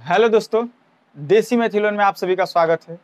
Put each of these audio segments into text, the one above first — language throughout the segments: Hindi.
हेलो दोस्तों, देसी मैथिलोन में आप सभी का स्वागत है।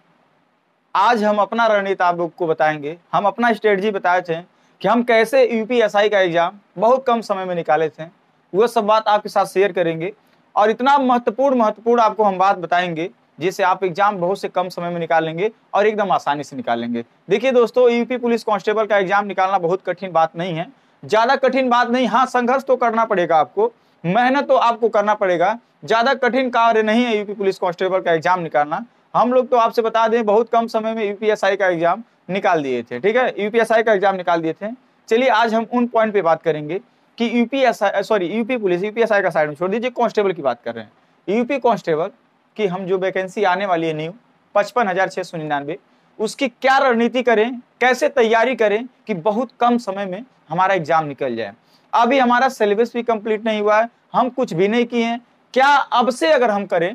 आज हम अपना रणनीति आप लोग को बताएंगे। हम अपना स्ट्रेटजी बताए थे कि हम कैसे यूपीएसआई का एग्जाम बहुत कम समय में निकाले थे। वो सब बात आपके साथ शेयर करेंगे और इतना महत्वपूर्ण आपको हम बात बताएंगे जिससे आप एग्जाम बहुत से कम समय में निकाल लेंगे और एकदम आसानी से निकाल लेंगे। देखिए दोस्तों, यूपी पुलिस कांस्टेबल का एग्जाम निकालना बहुत कठिन बात नहीं है, ज्यादा कठिन बात नहीं। हाँ, संघर्ष तो करना पड़ेगा, आपको मेहनत तो आपको करना पड़ेगा। ज्यादा कठिन कार्य नहीं है यूपी पुलिस कांस्टेबल का एग्जाम निकालना। हम लोग तो आपसे बता दें, बहुत कम समय में यूपीएसआई का एग्जाम निकाल दिए थे। ठीक है, यूपीएसआई का एग्जाम निकाल दिए थे। चलिए आज हम उन पॉइंट पे बात करेंगे कि यूपी पुलिस, यूपीएसआई का साइड में छोड़ दीजिए, कांस्टेबल की बात कर रहे हैं। यूपी कांस्टेबल की हम जो वैकेंसी आने वाली है न्यू 55,699, उसकी क्या रणनीति करें, कैसे तैयारी करें कि बहुत कम समय में हमारा एग्जाम निकल जाए। अभी हमारा सिलेबस भी कंप्लीट नहीं हुआ है, हम कुछ भी नहीं किए हैं। क्या अब से अगर हम करें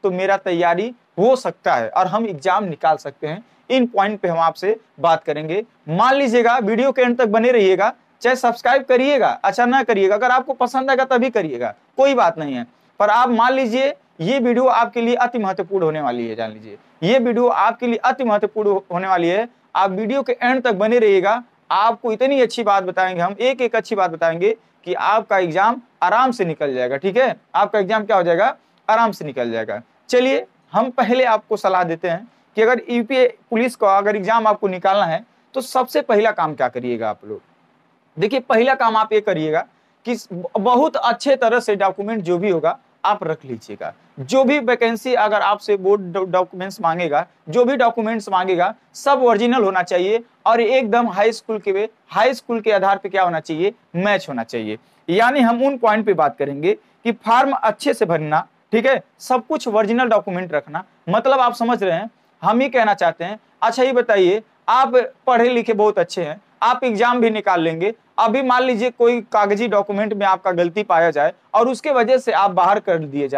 तो मेरा तैयारी हो सकता है और हम एग्जाम निकाल सकते हैं। इन पॉइंट पे हम आपसे बात करेंगे। मान लीजिएगा, वीडियो के एंड तक बने रहिएगा। चाहे सब्सक्राइब करिएगा, अच्छा ना करिएगा, अगर आपको पसंद आएगा तभी करिएगा, कोई बात नहीं है। पर आप मान लीजिए ये वीडियो आपके लिए अति महत्वपूर्ण होने वाली है। जान लीजिए ये वीडियो आपके लिए अति महत्वपूर्ण होने वाली है। आप वीडियो के एंड तक बने रहिएगा। आपको इतनी अच्छी बात बताएंगे, हम एक एक अच्छी बात बताएंगे कि आपका एग्जाम आराम से निकल जाएगा। ठीक है, आपका एग्जाम क्या हो जाएगा, आराम से निकल जाएगा। चलिए हम पहले आपको सलाह देते हैं कि अगर यूपी पुलिस का अगर एग्जाम आपको निकालना है तो सबसे पहला काम क्या करिएगा आप लोग। देखिए, पहला काम आप ये करिएगा कि बहुत अच्छे तरह से डॉक्यूमेंट जो भी होगा आप रख लीजिएगा। जो भी वैकेंसी अगर आपसे बोर्ड डॉक्यूमेंट्स मांगेगा, जो भी डॉक्यूमेंट्स मांगेगा, सब ओरिजिनल होना चाहिए और एकदम हाई स्कूल के आधार पे क्या होना चाहिए, मैच होना चाहिए। यानी हम उन पॉइंट पे बात करेंगे कि फॉर्म अच्छे से भरना, ठीक है, सब कुछ ओरिजिनल डॉक्यूमेंट रखना। मतलब आप समझ रहे हैं, हम ही कहना चाहते हैं। अच्छा ये बताइए, आप पढ़े लिखे बहुत अच्छे हैं, आप एग्जाम भी निकाल लेंगे। अभी मान लीजिए कोई कागजी डॉक्यूमेंट में आपका गलती पाया जाए और उसके वजह से आप बाहर कर दिए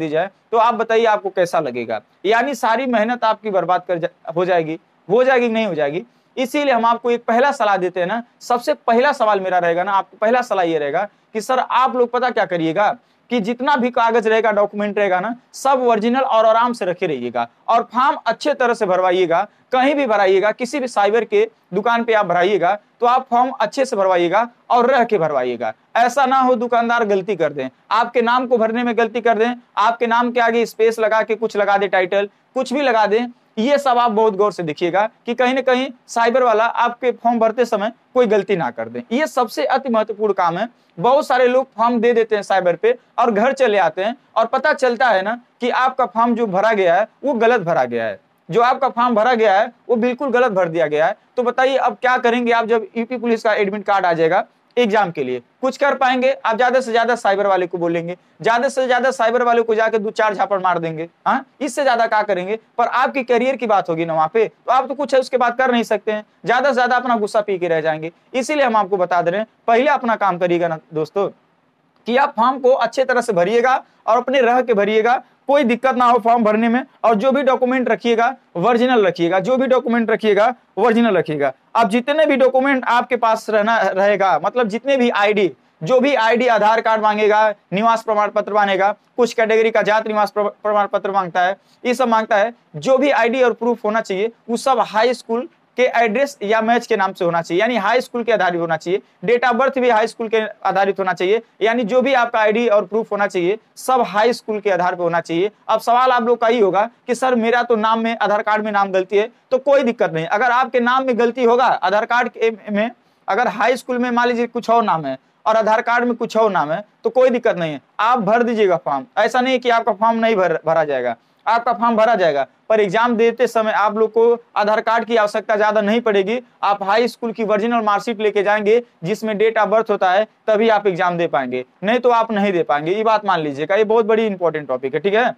जाए, तो आप बताइए आपको कैसा लगेगा। यानी सारी मेहनत आपकी बर्बाद हो जाएगी कि नहीं हो जाएगी। इसीलिए हम आपको एक पहला सलाह देते हैं ना। सबसे पहला सवाल मेरा रहेगा ना, आपको पहला सलाह ये रहेगा कि सर आप लोग पता क्या करिएगा कि जितना भी कागज रहेगा, डॉक्यूमेंट रहेगा ना, सब ओरिजिनल और आराम से रखे रहिएगा और फॉर्म अच्छे तरह से भरवाइएगा। कहीं भी भराइएगा, किसी भी साइबर के दुकान पे आप भराइएगा तो आप फॉर्म अच्छे से भरवाइएगा और रह के भरवाइएगा। ऐसा ना हो दुकानदार गलती कर दें, आपके नाम को भरने में गलती कर दें, आपके नाम के आगे स्पेस लगा के कुछ लगा दे, टाइटल कुछ भी लगा दें। ये सब आप बहुत गौर से देखिएगा कि कहीं ना कहीं साइबर वाला आपके फॉर्म भरते समय कोई गलती ना कर दे। ये सबसे अति महत्वपूर्ण काम है। बहुत सारे लोग फॉर्म दे देते हैं साइबर पे और घर चले आते हैं और पता चलता है ना कि आपका फॉर्म जो भरा गया है वो गलत भरा गया है, जो आपका फॉर्म भरा गया है वो बिल्कुल गलत भर दिया गया है। तो बताइए अब क्या करेंगे आप जब यूपी पुलिस का एडमिट कार्ड आ जाएगा एग्जाम के लिए? कुछ कर पाएंगे? आप ज्यादा से ज्यादा साइबर वाले को बोलेंगे, ज्यादा से ज्यादा साइबर वाले को जाके 2-4 झापड़ मार देंगे। हाँ, इससे ज्यादा क्या करेंगे? पर आपकी करियर की बात होगी ना वहां पे, तो आप तो कुछ है उसके बाद कर नहीं सकते हैं, ज्यादा से ज्यादा अपना गुस्सा पी के रह जाएंगे। इसीलिए हम आपको बता दे रहे हैं, पहले अपना काम करिएगा ना दोस्तों कि आप फॉर्म को अच्छे तरह से भरिएगा और अपने रह के भरिएगा, कोई दिक्कत ना हो फॉर्म भरने में। और जो भी डॉक्यूमेंट रखिएगा ओरिजिनल रखिएगा, जो भी डॉक्यूमेंट रखिएगा ओरिजिनल रखिएगा। अब जितने भी डॉक्यूमेंट आपके पास रहेगा, मतलब जितने भी आईडी, जो भी आईडी, आधार कार्ड मांगेगा, निवास प्रमाण पत्र मांगेगा, कुछ कैटेगरी का जात निवास प्रमाण पत्र मांगता है, ये सब मांगता है। जो भी आईडी और प्रूफ होना चाहिए वो सब हाई स्कूल के एड्रेस या मैच के नाम से होना चाहिए, यानी हाई स्कूल के आधारित होना चाहिए। डेट ऑफ बर्थ भी हाई स्कूल के आधारित होना चाहिए। यानी जो भी आपका आईडी और प्रूफ होना चाहिए सब हाई स्कूल के आधार पर होना चाहिए। अब सवाल आप लोग का ही होगा कि सर मेरा तो नाम में, आधार कार्ड में नाम गलती है, तो कोई दिक्कत नहीं। अगर आपके नाम में गलती होगा, आधार कार्ड में अगर हाई स्कूल में मान लीजिए कुछ और नाम है और आधार कार्ड में कुछ और नाम है तो कोई दिक्कत नहीं है, आप भर दीजिएगा फॉर्म। ऐसा नहीं कि आपका फॉर्म नहीं भरा जाएगा, आपका फॉर्म भरा जाएगा। पर एग्जाम देते समय आप लोग को आधार कार्ड की आवश्यकता ज्यादा नहीं पड़ेगी। आप हाई स्कूल की ओरिजिनल मार्कशीट लेके जाएंगे जिसमें डेट ऑफ बर्थ होता है, तभी आप एग्जाम दे पाएंगे, नहीं तो आप नहीं दे पाएंगे। ये बात मान लीजिएगा, ये बहुत बड़ी इंपॉर्टेंट टॉपिक है। ठीक है,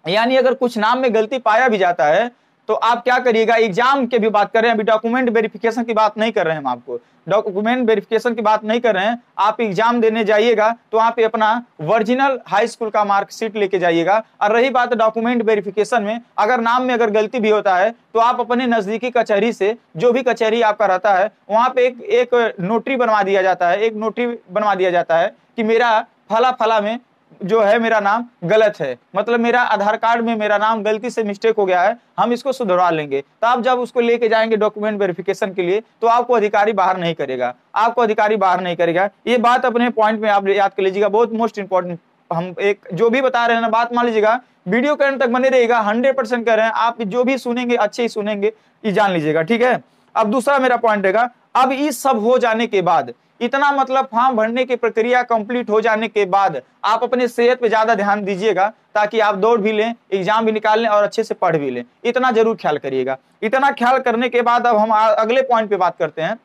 यानी अगर कुछ नाम में गलती पाया भी जाता है तो आप क्या करिएगा, एग्जाम के भी बात कर रहे हैं, अभी डॉक्यूमेंट वेरिफिकेशन की बात नहीं कर रहे हैं हम आपको, डॉक्यूमेंट वेरिफिकेशन की बात नहीं कर रहे हैं। आप एग्जाम देने जाइएगा तो वहां पे अपना ओरिजिनल हाई स्कूल का मार्कशीट लेके जाइएगा। और रही बात डॉक्यूमेंट वेरिफिकेशन में, अगर नाम में अगर गलती भी होता है तो आप अपने नजदीकी कचहरी से, जो भी कचहरी आपका रहता है वहां पे एक नोटरी बनवा दिया जाता है, एक नोटरी बनवा दिया जाता है कि मेरा फला फला में जो है मेरा नाम गलत है, मतलब मेरा आधार कार्ड में मेरा नाम गलती से मिस्टेक हो गया है, हम इसको सुधरवा लेंगे। तो आप जब उसको लेके जाएंगे डॉक्यूमेंट वेरिफिकेशन के लिए, तो आपको अधिकारी बाहर नहीं करेगा, आपको अधिकारी बाहर नहीं करेगा। ये बात अपने पॉइंट में आप याद कर लीजिएगा, बहुत मोस्ट इंपॉर्टेंट। हम एक जो भी बता रहे हैं ना, बात मान लीजिएगा, वीडियो के अंत तक बने रहेगा, 100% कह रहे हैं, आप जो भी सुनेंगे अच्छे ही सुनेंगे, ये जान लीजिएगा, ठीक है। अब दूसरा मेरा पॉइंट रहेगा, अब इस सब हो जाने के बाद, इतना मतलब फॉर्म भरने की प्रक्रिया कंप्लीट हो जाने के बाद आप अपने सेहत पे ज्यादा ध्यान दीजिएगा, ताकि आप दौड़ भी लें, एग्जाम भी निकाल लें और अच्छे से पढ़ भी लें। इतना जरूर ख्याल करिएगा। इतना ख्याल करने के बाद अब हम अगले पॉइंट पे बात करते हैं।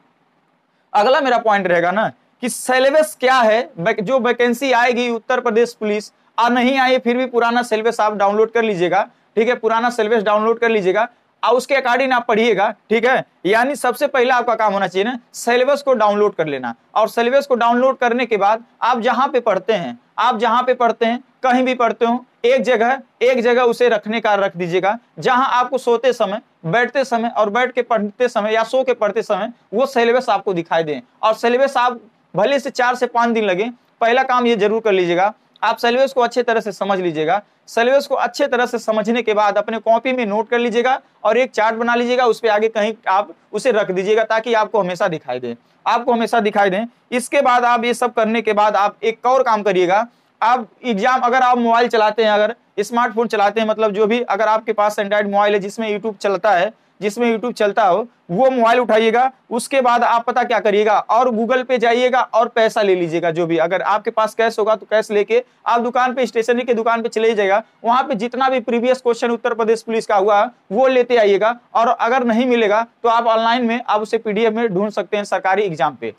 अगला मेरा पॉइंट रहेगा ना कि सिलेबस क्या है, जो वैकेंसी आएगी उत्तर प्रदेश पुलिस, और नहीं आई फिर भी पुराना सिलेबस आप डाउनलोड कर लीजिएगा, ठीक है, पुराना सिलेबस डाउनलोड कर लीजिएगा और उसके अकॉर्डिंग आप पढ़िएगा, ठीक है। यानी सबसे पहला आपका काम होना चाहिए ना, सिलेबस को डाउनलोड कर लेना, और सिलेबस को डाउनलोड करने के बाद आप जहां पे पढ़ते हैं, आप जहां पे पढ़ते हैं, कहीं भी पढ़ते हो, एक जगह उसे रखने का रख दीजिएगा, जहां आपको सोते समय, बैठते समय और बैठ के पढ़ते समय या सो के पढ़ते समय वो सिलेबस आपको दिखाई दे। और सिलेबस आप भले से 4 से 5 दिन लगे, पहला काम ये जरूर कर लीजिएगा, आप सिलेबस को अच्छे तरह से समझ लीजिएगा। सिलेबस को अच्छे तरह से समझने के बाद अपने कॉपी में नोट कर लीजिएगा और एक चार्ट बना लीजिएगा, उस पे आगे कहीं आप उसे रख दीजिएगा, ताकि आपको हमेशा दिखाई दे, आपको हमेशा दिखाई दे। इसके बाद आप ये सब करने के बाद आप एक और काम करिएगा, आप एग्जाम, अगर आप मोबाइल चलाते हैं, अगर स्मार्टफोन चलाते हैं, मतलब जो भी, अगर आपके पास एंड्रॉइड मोबाइल है जिसमें यूट्यूब चलता है, जिसमें यूट्यूब चलता हो, वो मोबाइल उठाइएगा। उसके बाद आप पता क्या करिएगा, और गूगल पे जाइएगा और पैसा ले लीजिएगा, जो भी, अगर आपके पास कैश होगा तो कैश लेके आप दुकान पे, स्टेशनरी के दुकान पे चले जाइएगा, वहां पे जितना भी previous question Uttar Pradesh police का हुआ वो लेते आइएगा। और अगर नहीं मिलेगा तो आप ऑनलाइन में आप उसे PDF में ढूंढ सकते हैं सरकारी एग्जाम पे,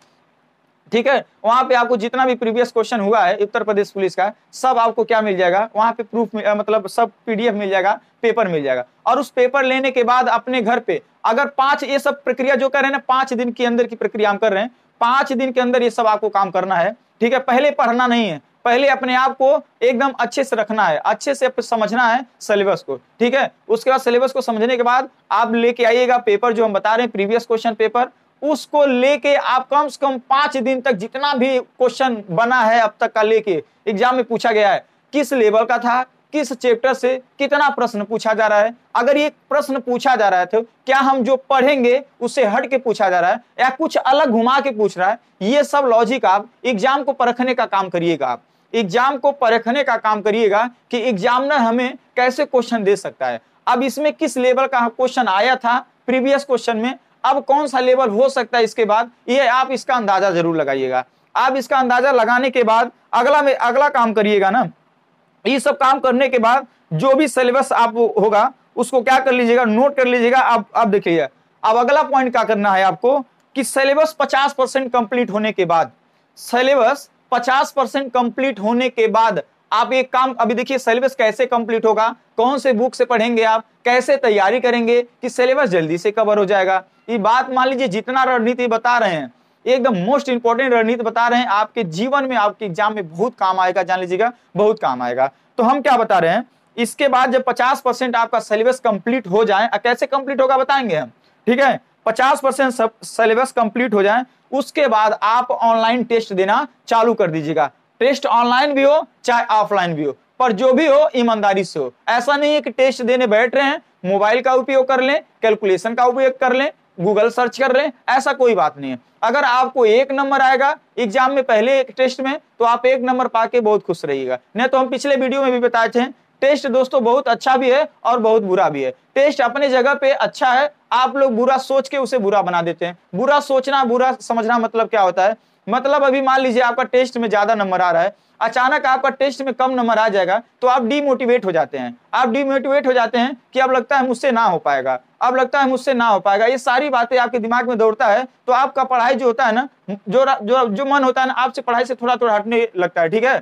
ठीक है। वहां पे आपको जितना भी प्रीवियस क्वेश्चन हुआ है उत्तर प्रदेश पुलिस का, सब आपको क्या मिल जाएगा वहां पे, प्रूफ मतलब सब PDF मिल जाएगा, पेपर मिल जाएगा। और उस पेपर लेने के बाद अपने घर पे, अगर 5, ये सब प्रक्रिया जो कर रहे हैं ना, 5 दिन के अंदर की प्रक्रिया हम कर रहे हैं, 5 दिन के अंदर ये सब आपको काम करना है, ठीक है। पहले पढ़ना नहीं है, पहले अपने आप को एकदम अच्छे से रखना है, अच्छे से समझना है सिलेबस को, ठीक है। उसके बाद सिलेबस को समझने के बाद आप लेके आइएगा पेपर, जो हम बता रहे हैं प्रीवियस क्वेश्चन पेपर, उसको लेके आप कम से कम 5 दिन तक जितना भी क्वेश्चन बना है अब तक का, लेके एग्जाम में पूछा गया है, किस लेवल का था, किस चैप्टर से कितना प्रश्न पूछा जा रहा है, अगर ये प्रश्न पूछा जा रहा है तो क्या हम जो पढ़ेंगे उससे हट के पूछा जा रहा है या कुछ अलग घुमा के पूछ रहा है, ये सब लॉजिक आप एग्जाम को परखने का काम करिएगा। आप एग्जाम को परखने का काम करिएगा कि एग्जामिनर हमें कैसे क्वेश्चन दे सकता है, अब इसमें किस लेवल का क्वेश्चन आया था प्रीवियस क्वेश्चन में, अब कौन सा लेवल हो सकता है इसके बाद, ये आप इसका अंदाजा जरूर लगाइएगा। आप इसका अंदाजा लगाने के बाद अगला काम करिएगा ना, ये सब काम करने के बाद जो भी सिलेबस आप होगा उसको क्या कर लीजिएगा, नोट कर लीजिएगा। अब देखिए, अब अगला पॉइंट क्या करना है आपको कि सिलेबस 50% कंप्लीट होने के बाद, सिलेबस 50% कंप्लीट होने के बाद आप एक काम, अभी देखिए सिलेबस कैसे कंप्लीट होगा, कौन से बुक से पढ़ेंगे, आप कैसे तैयारी करेंगे कि सिलेबस जल्दी से कवर हो जाएगा। ये बात मान लीजिए, जितना रणनीति बता रहे हैं एकदम मोस्ट इंपॉर्टेंट रणनीति बता रहे हैं, आपके जीवन में, आपके एग्जाम में बहुत काम आएगा, जान लीजिएगा बहुत काम आएगा। तो हम क्या बता रहे हैं, इसके बाद जब 50% आपका सिलेबस कंप्लीट हो जाए, कैसे कंप्लीट होगा बताएंगे हम, ठीक है। 50% सिलेबस कंप्लीट हो जाए, उसके बाद आप ऑनलाइन टेस्ट देना चालू कर दीजिएगा। टेस्ट ऑनलाइन भी हो चाहे ऑफलाइन भी हो, पर जो भी हो ईमानदारी से हो। ऐसा नहीं है कि टेस्ट देने बैठ रहे हैं, मोबाइल का उपयोग कर लें, कैलकुलेशन का उपयोग कर लें, गूगल सर्च कर लें, ऐसा कोई बात नहीं है। अगर आपको 1 नंबर आएगा एग्जाम में पहले एक टेस्ट में, तो आप 1 नंबर पाके बहुत खुश रहिएगा। नहीं तो हम पिछले वीडियो में भी बताए थे, टेस्ट दोस्तों बहुत अच्छा भी है और बहुत बुरा भी है। टेस्ट अपने जगह पे अच्छा है, आप लोग बुरा सोच के उसे बुरा बना देते हैं। बुरा सोचना, बुरा समझना मतलब क्या होता है, मतलब अभी मान लीजिए आपका टेस्ट में ज्यादा नंबर आ रहा है, अचानक आपका टेस्ट में कम नंबर आ जाएगा, तो आप डिमोटिवेट हो जाते हैं। आप डिमोटिवेट हो जाते हैं कि अब लगता है मुझसे ना हो पाएगा, अब लगता है मुझसे ना हो पाएगा। ये सारी बातें आपके दिमाग में दौड़ता है, तो आपका पढ़ाई जो होता है ना, जो मन होता है ना, आपसे पढ़ाई से थोड़ा थोड़ा हटने लगता है, ठीक है।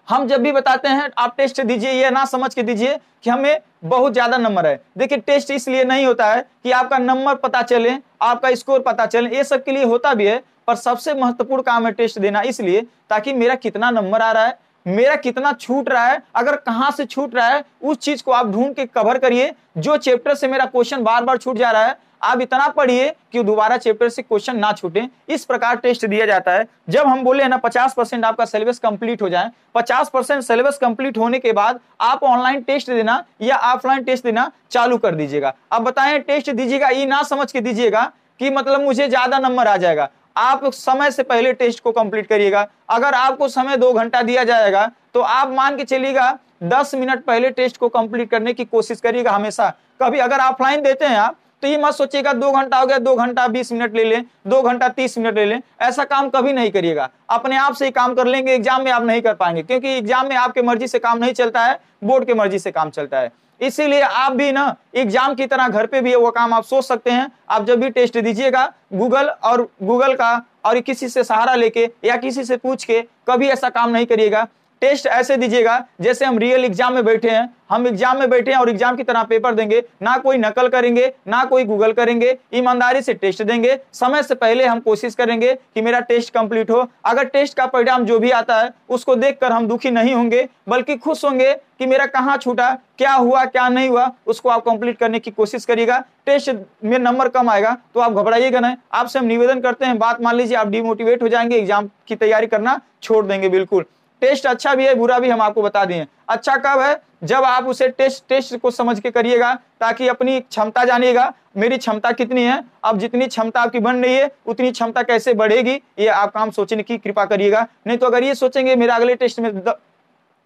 हम जब भी बताते हैं आप टेस्ट दीजिए, ये ना समझ के दीजिए कि हमें बहुत ज्यादा नंबर है। देखिए टेस्ट इसलिए नहीं होता है कि आपका नंबर पता चले, आपका स्कोर पता चले, ये सब के लिए होता भी है, पर सबसे महत्वपूर्ण काम है टेस्ट देना, इसलिए ताकि मेरा कितना नंबर आ रहा है, मेरा कितना छूट रहा है, अगर कहां से छूट रहा है उस चीज को आप ढूंढ के कवर करिए। जो चैप्टर से मेरा क्वेश्चन बार बार छूट जा रहा है, आप इतना पढ़िए कि दोबारा चैप्टर से क्वेश्चन ना छूटे। इस प्रकार टेस्ट दिया जाता है। जब हम बोले ना 50% आपका सिलेबस कंप्लीट हो जाए, 50% सिलेबस कंप्लीट होने के बाद आप ऑनलाइन टेस्ट देना या ऑफलाइन टेस्ट देना चालू कर दीजिएगा। अब बताएं, टेस्ट दीजिएगा ये ना समझ के दीजिएगा कि मतलब मुझे ज्यादा नंबर आ जाएगा। आप समय से पहले टेस्ट को कंप्लीट करिएगा। अगर आपको समय 2 घंटा दिया जाएगा तो आप मान के चलिएगा 10 मिनट पहले टेस्ट को कंप्लीट करने की कोशिश करिएगा हमेशा। कभी अगर ऑफलाइन देते हैं आप तो ये मत सोचिएगा 2 घंटा हो गया, 2 घंटा 20 मिनट ले लें, 2 घंटा 30 मिनट ले लें। ऐसा काम कभी नहीं करिएगा। अपने आप से ही काम कर लेंगे, एग्जाम में आप नहीं कर पाएंगे, क्योंकि एग्जाम में आपके मर्जी से काम नहीं चलता है, बोर्ड के मर्जी से काम चलता है। इसीलिए आप भी ना एग्जाम की तरह घर पे भी वो काम आप सोच सकते हैं। आप जब भी टेस्ट दीजिएगा गूगल का और किसी से सहारा लेके या किसी से पूछ के कभी ऐसा काम नहीं करिएगा। टेस्ट ऐसे दीजिएगा जैसे हम रियल एग्जाम में बैठे हैं। हम एग्जाम में बैठे हैं और एग्जाम की तरह पेपर देंगे, ना कोई नकल करेंगे ना कोई गूगल करेंगे, ईमानदारी से टेस्ट देंगे। समय से पहले हम कोशिश करेंगे कि मेरा टेस्ट कंप्लीट हो। अगर टेस्ट का परिणाम जो भी आता है उसको देखकर हम दुखी नहीं होंगे, बल्कि खुश होंगे कि मेरा कहाँ छूटा, क्या हुआ क्या नहीं हुआ, उसको आप कंप्लीट करने की कोशिश करिएगा। टेस्ट में नंबर कम आएगा तो आप घबराइएगा नहीं। आपसे हम निवेदन करते हैं, बात मान लीजिए, आप डिमोटिवेट हो जाएंगे, एग्जाम की तैयारी करना छोड़ देंगे। बिल्कुल टेस्ट अच्छा भी है बुरा भी, हम आपको बता दिए। अच्छा कब है? जब आप उसे टेस्ट को समझ के करिएगा, ताकि अपनी क्षमता जानिएगा, मेरी क्षमता कितनी है। अब जितनी क्षमता आपकी बन रही है उतनी क्षमता कैसे बढ़ेगी, ये आप काम सोचने की कृपा करिएगा। नहीं तो अगर ये सोचेंगे मेरा अगले टेस्ट में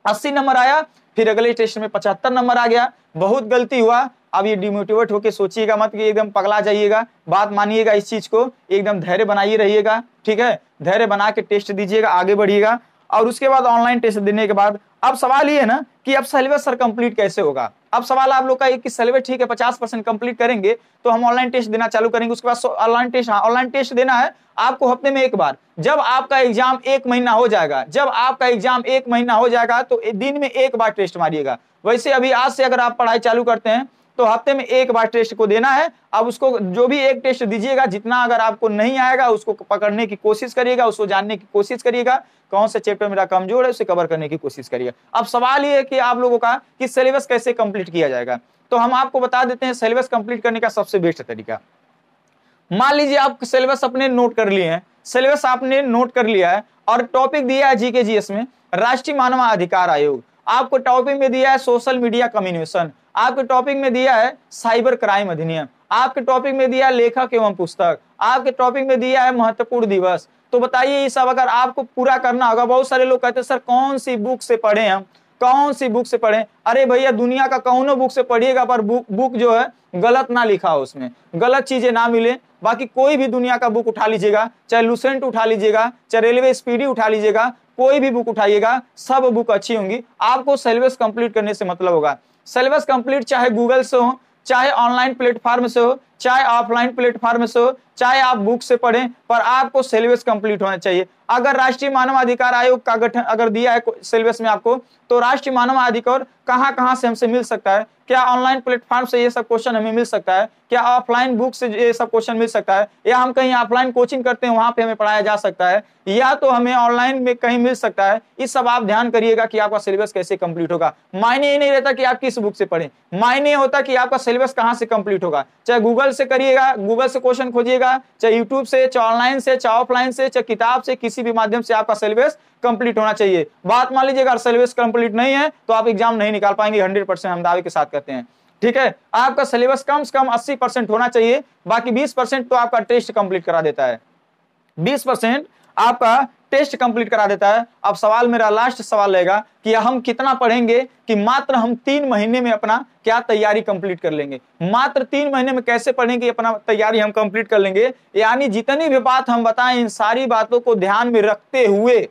80 नंबर आया, फिर अगले टेस्ट में 75 नंबर आ गया, बहुत गलती हुआ। अब ये डिमोटिवेट होकर सोचिएगा मत कि एकदम पगला जाइएगा। बात मानिएगा, इस चीज को एकदम धैर्य बनाइए रहिएगा, ठीक है। धैर्य बना के टेस्ट दीजिएगा, आगे बढ़िएगा। और उसके बाद ऑनलाइन टेस्ट देने के बाद अब सवाल ये है ना कि अब सिलेबस सर कंप्लीट कैसे होगा। अब सवाल आप लोग का एक कि सिलेबस ठीक है 50% कंप्लीट करेंगे तो हम ऑनलाइन टेस्ट देना चालू करेंगे। उसके बाद ऑनलाइन टेस्ट देना है आपको हफ्ते में एक बार। जब आपका एग्जाम 1 महीना हो जाएगा, जब आपका एग्जाम 1 महीना हो जाएगा तो दिन में 1 बार टेस्ट मारिएगा। वैसे अभी आज से अगर आप पढ़ाई चालू करते हैं तो हफ्ते में 1 बार टेस्ट को देना है। अब उसको जो भी एक टेस्ट दीजिएगा, जितना अगर आपको नहीं आएगा उसको पकड़ने की कोशिश करिएगा, उसको जानने की कोशिश करिएगा, कौन से चैप्टर मेरा कमजोर है उसे कवर करने की कोशिश करिएगा। अब सवाल ये है कि आप लोगों का कि सिलेबस कैसे कंप्लीट किया जाएगा, तो हम आपको बता देते हैं सिलेबस कंप्लीट करने का सबसे बेस्ट तरीका। मान लीजिए आप सिलेबस अपने नोट कर लिए हैं, सिलेबस आपने नोट कर लिया है और टॉपिक दिया है जीके जीएस में राष्ट्रीय मानव अधिकार आयोग, आपको टॉपिक में दिया है सोशल मीडिया कम्युनिकेशन, आपके टॉपिक में दिया है साइबर क्राइम अधिनियम, आपके टॉपिक में दिया है लेखक एवं पुस्तक, आपके टॉपिक में दिया है महत्वपूर्ण दिवस। तो बताइए ये सब अगर आपको पूरा करना होगा। बहुत सारे लोग कहते हैं सर कौन सी बुक से पढ़े हम, कौन सी बुक से पढ़े। अरे भैया दुनिया का कौनो बुक से पढ़िएगा पर बुक जो है गलत ना लिखा हो, उसमें गलत चीजें ना मिले। बाकी कोई भी दुनिया का बुक उठा लीजिएगा, चाहे लुसेंट उठा लीजिएगा, चाहे रेलवे स्पीडी उठा लीजिएगा, कोई भी बुक उठाइएगा, सब बुक अच्छी होंगी। आपको सिलेबस कंप्लीट करने से मतलब होगा। सिलेबस कंप्लीट चाहे गूगल से हो, चाहे ऑनलाइन प्लेटफॉर्म से हो, चाहे ऑफलाइन प्लेटफॉर्म से हो, चाहे आप बुक से पढ़ें, पर आपको सिलेबस कंप्लीट होना चाहिए। अगर राष्ट्रीय मानव अधिकार आयोग का गठन अगर दिया है सिलेबस में आपको, तो राष्ट्रीय मानव अधिकार कहां से हमसे मिल सकता है? क्या ऑनलाइन प्लेटफॉर्म से ये सब क्वेश्चन हमें मिल सकता है? क्या ऑफलाइन बुक से ये सब क्वेश्चन मिल सकता है? या हम कहीं ऑफलाइन कोचिंग करते हैं वहां पे हमें पढ़ाया जा सकता है? या तो हमें ऑनलाइन में कहीं मिल सकता है? इस सब आप ध्यान करिएगा कि आपका सिलेबस कैसे कंप्लीट होगा। मायने ये नहीं रहता कि आप किस बुक से पढ़ें, मायने होता कि आपका सिलेबस कहां से कंप्लीट होगा। चाहे गूगल से करिएगा, गूगल से क्वेश्चन खोजिएगा, चाहे यूट्यूब से, चाहे ऑनलाइन से, चाहे ऑफलाइन से, चाहे किताब से, किसी भी माध्यम से आपका सिलेबस कंप्लीट होना चाहिए। बात मान लीजिए अगर सिलेबस कंप्लीट नहीं है तो आप एग्जाम नहीं निकाल पाएंगे, 100% हम दावे के साथ कहते हैं, ठीक है। आपका सिलेबस कम से कम 80% होना चाहिए, बाकी 20% तो आपका टेस्ट कंप्लीट करा देता है, 20% आपका टेस्ट कंप्लीट करा देता है। अब सवाल मेरा लास्ट सवाल रहेगा कि हम कितना पढ़ेंगे कि मात्र हम 3 महीने में अपना क्या तैयारी कंप्लीट कर लेंगे। मात्र 3 महीने में कैसे पढ़ेंगे अपना तैयारी हम कंप्लीट कर लेंगे। यानी जितनी भी बात हम बताएं इन सारी बातों को ध्यान में रखते हुए,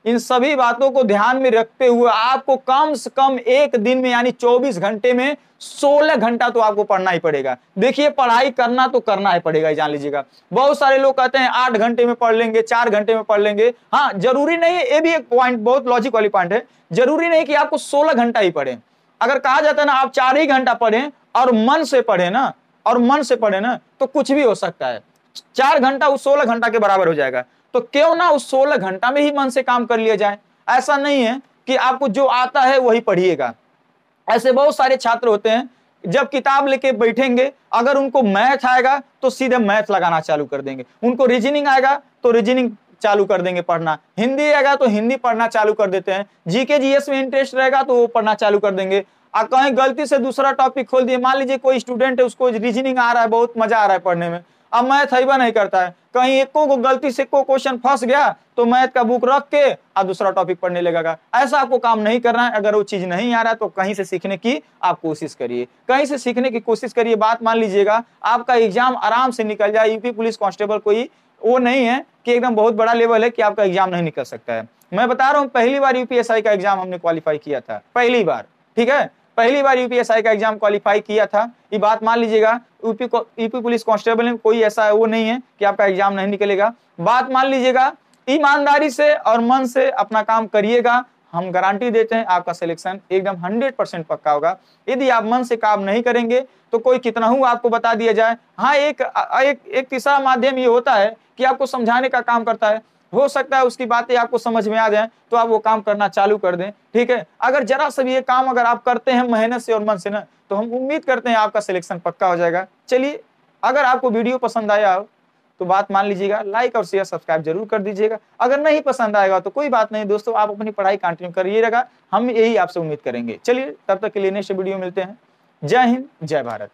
इन सभी बातों को ध्यान में रखते हुए आपको कम से कम एक दिन में यानी 24 घंटे में 16 घंटा तो आपको पढ़ना ही पड़ेगा। देखिए पढ़ाई करना तो करना ही पड़ेगा, जान लीजिएगा। बहुत सारे लोग कहते हैं 8 घंटे में पढ़ लेंगे, 4 घंटे में पढ़ लेंगे। हाँ जरूरी नहीं है, ये भी एक पॉइंट बहुत लॉजिक वाली पॉइंट है, जरूरी नहीं कि आपको 16 घंटा ही पढ़े। अगर कहा जाता है ना आप 4 ही घंटा पढ़ें और मन से पढ़े ना, और मन से पढ़े ना, तो कुछ भी हो सकता है। 4 घंटा उस 16 घंटा के बराबर हो जाएगा। तो क्यों ना उस 16 घंटा में ही मन से काम कर लिया जाए। ऐसा नहीं है कि आपको जो आता है वही पढ़िएगा। ऐसे बहुत सारे छात्र होते हैं जब किताब लेके बैठेंगे, अगर उनको मैथ आएगा तो सीधे मैथ लगाना चालू कर देंगे, उनको रीजनिंग आएगा तो रीजनिंग चालू कर देंगे पढ़ना, हिंदी आएगा तो हिंदी पढ़ना चालू कर देते हैं, जीके जीएस में इंटरेस्ट रहेगा तो वो पढ़ना चालू कर देंगे। कहीं गलती से दूसरा टॉपिक खोल दिए, मान लीजिए कोई स्टूडेंट है उसको रीजनिंग आ रहा है, बहुत मजा आ रहा है पढ़ने में, अब मैथ हैबा नहीं करता है, कहीं एको को गलती से को क्वेश्चन फंस गया तो मैथ का बुक रख के आप दूसरा टॉपिक पढ़ने लगेगा। ऐसा आपको काम नहीं करना है। अगर वो चीज नहीं आ रहा है तो कहीं से सीखने की आप कोशिश करिए, कहीं से सीखने की कोशिश करिए। बात मान लीजिएगा, आपका एग्जाम आराम से निकल जाए। यूपी पुलिस कांस्टेबल कोई वो नहीं है कि एकदम बहुत बड़ा लेवल है कि आपका एग्जाम नहीं निकल सकता है। मैं बता रहा हूँ, पहली बार यूपीएसआई का एग्जाम हमने क्वालिफाई किया था, पहली बार, ठीक है, पहली बार यूपीएसआई का एग्जाम क्वालिफाई किया था। ये बात मान लीजिएगा, यूपी पुलिस कांस्टेबल में कोई ऐसा वो नहीं है कि आपका एग्जाम नहीं निकलेगा। बात मान लीजिएगा, ईमानदारी से और मन से अपना काम करिएगा, हम गारंटी देते हैं आपका सिलेक्शन एकदम 100% पक्का होगा। यदि आप मन से काम नहीं करेंगे तो कोई कितना ही आपको बता दिया जाए। हाँ, एक तीसरा माध्यम ये होता है कि आपको समझाने का काम करता है, हो सकता है उसकी बातें आपको समझ में आ जाए तो आप वो काम करना चालू कर दें, ठीक है। अगर जरा सा भी ये काम अगर आप करते हैं मेहनत से और मन से ना, तो हम उम्मीद करते हैं आपका सिलेक्शन पक्का हो जाएगा। चलिए, अगर आपको वीडियो पसंद आया हो तो बात मान लीजिएगा, लाइक और शेयर सब्सक्राइब जरूर कर दीजिएगा। अगर नहीं पसंद आएगा तो कोई बात नहीं दोस्तों, आप अपनी पढ़ाई कंटिन्यू करिएगा, हम यही आपसे उम्मीद करेंगे। चलिए, तब तक के लिए नेक्स्ट वीडियो मिलते हैं। जय हिंद, जय भारत।